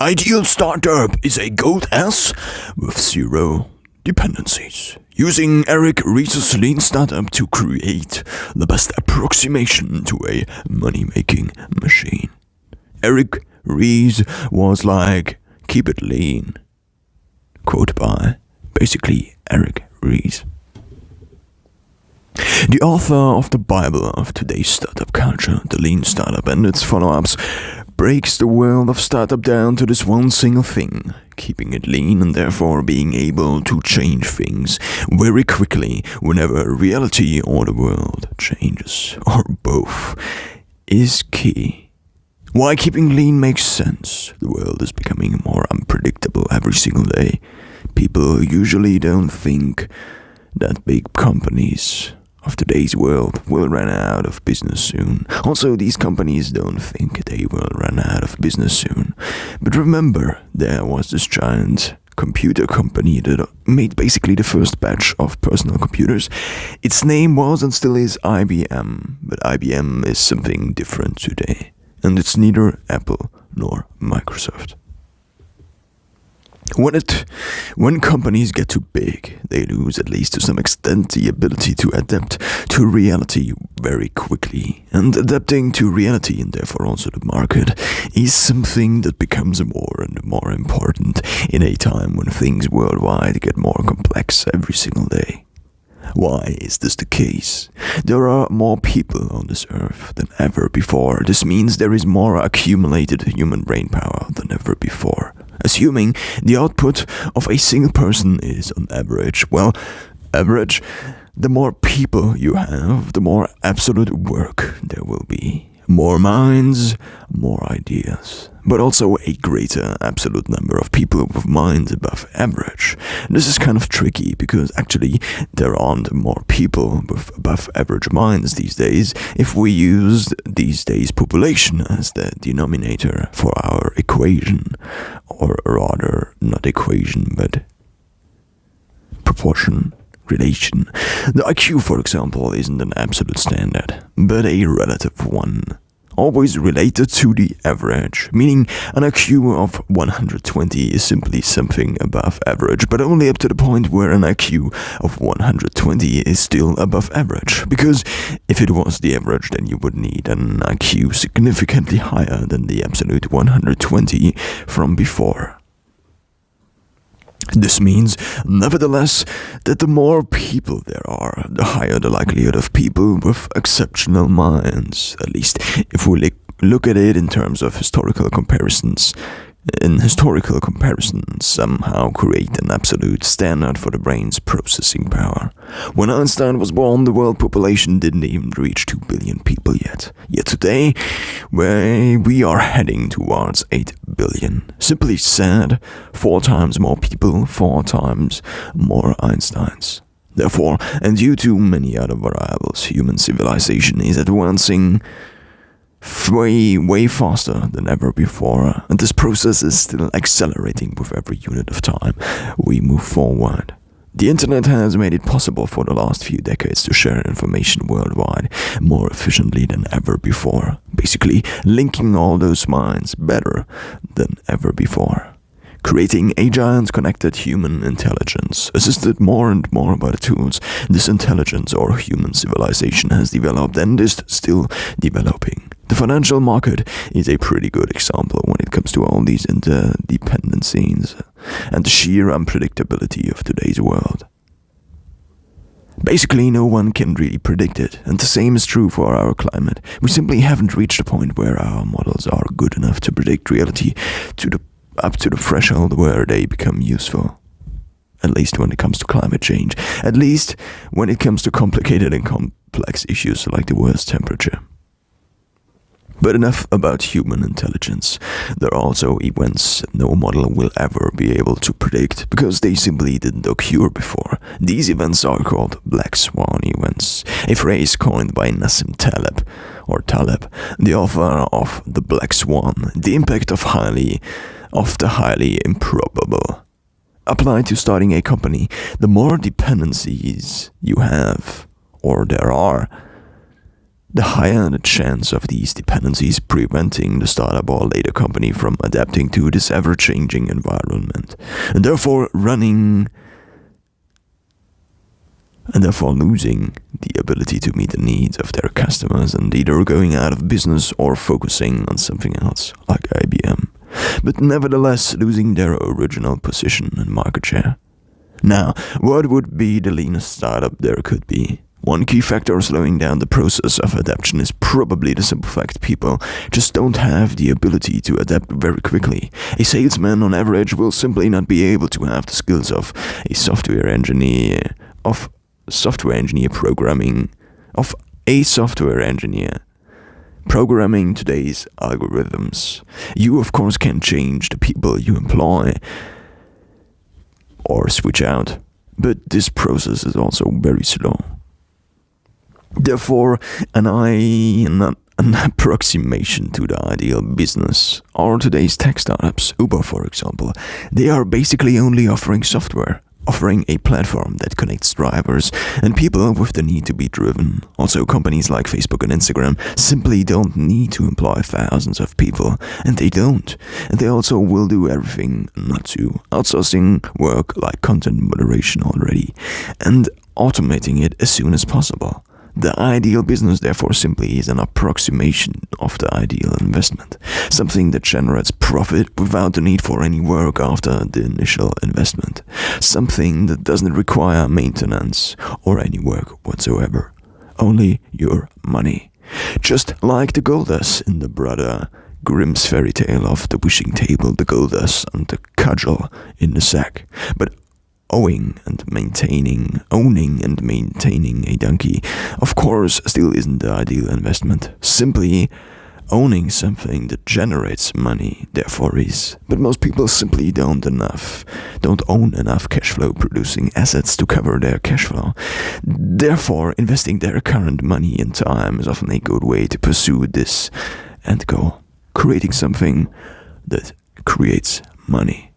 Ideal startup is a gold S with zero dependencies. Using Eric Ries's lean startup to create the best approximation to a money-making machine. Eric Ries was like, keep it lean. Quote by, basically, Eric Ries. The author of the Bible of today's startup culture, the lean startup and its follow-ups, breaks the world of startup down to this one single thing, keeping it lean and therefore being able to change things very quickly whenever reality or the world changes, or both, is key. Why keeping lean makes sense. The world is becoming more unpredictable every single day. People usually don't think that big companies of today's world will run out of business soon. Also, these companies don't think they will run out of business soon. But remember, there was this giant computer company that made basically the first batch of personal computers. Its name was and still is IBM, but IBM is something different today. And it's neither Apple nor Microsoft. When companies get too big, they lose, at least to some extent, the ability to adapt to reality very quickly. And adapting to reality, and therefore also the market, is something that becomes more and more important in a time when things worldwide get more complex every single day. Why is this the case? There are more people on this earth than ever before. This means there is more accumulated human brain power than ever before. Assuming the output of a single person is on average, the more people you have, the more absolute work there will be. More minds, more ideas, but also a greater absolute number of people with minds above average. This is kind of tricky because actually there aren't more people with above average minds these days if we use these days population as the denominator for our equation, or rather not equation but proportion. Relation. The IQ, for example, isn't an absolute standard, but a relative one. Always related to the average, meaning an IQ of 120 is simply something above average, but only up to the point where an IQ of 120 is still above average. Because if it was the average, then you would need an IQ significantly higher than the absolute 120 from before. This means, nevertheless, that the more people there are, the higher the likelihood of people with exceptional minds. At least, if we look at it in terms of historical comparisons. Historical comparisons somehow create an absolute standard for the brain's processing power. When Einstein was born, the world population didn't even reach 2 billion people yet. Yet today, we are heading towards 8 billion. Simply said, 4 times more people, 4 times more Einsteins. Therefore, and due to many other variables, human civilization is advancing way faster than ever before, and this process is still accelerating with every unit of time we move forward. The internet has made it possible for the last few decades to share information worldwide more efficiently than ever before, basically linking all those minds better than ever before. Creating a giant connected human intelligence, assisted more and more by the tools this intelligence or human civilization has developed and is still developing. The financial market is a pretty good example when it comes to all these interdependencies and the sheer unpredictability of today's world. Basically, no one can really predict it, and the same is true for our climate. We simply haven't reached a point where our models are good enough to predict reality up to the threshold where they become useful. At least when it comes to climate change. At least when it comes to complicated and complex issues like the world's temperature. But enough about human intelligence. There are also events no model will ever be able to predict because they simply didn't occur before. These events are called black swan events, a phrase coined by Nassim Taleb, the author of The Black Swan, the impact of the highly improbable. Applied to starting a company, the more dependencies you have, or there are, the higher the chance of these dependencies preventing the startup or later company from adapting to this ever-changing environment, and therefore losing the ability to meet the needs of their customers and either going out of business or focusing on something else, like IBM, but nevertheless losing their original position and market share. Now, what would be the leanest startup there could be? One key factor slowing down the process of adaptation is probably the simple fact people just don't have the ability to adapt very quickly. A salesman on average will simply not be able to have the skills of a software engineer programming today's algorithms. You of course can change the people you employ or switch out, but this process is also very slow. Therefore, an approximation to the ideal business are today's tech startups. Uber, for example, they are basically only offering software, offering a platform that connects drivers and people with the need to be driven. Also, companies like Facebook and Instagram simply don't need to employ thousands of people, and they don't. And they also will do everything not to, outsourcing work like content moderation already, and automating it as soon as possible. The ideal business, therefore, simply is an approximation of the ideal investment, something that generates profit without the need for any work after the initial investment, something that doesn't require maintenance or any work whatsoever, only your money. Just like the Goldust in the Brother Grimm's fairy tale of the wishing table, the Goldust and the cudgel in the sack, but owning and maintaining a donkey, of course, still isn't the ideal investment. Simply owning something that generates money, therefore is. But most people simply don't own enough cash flow producing assets to cover their cash flow. Therefore, investing their current money and time is often a good way to pursue this end goal, creating something that creates money.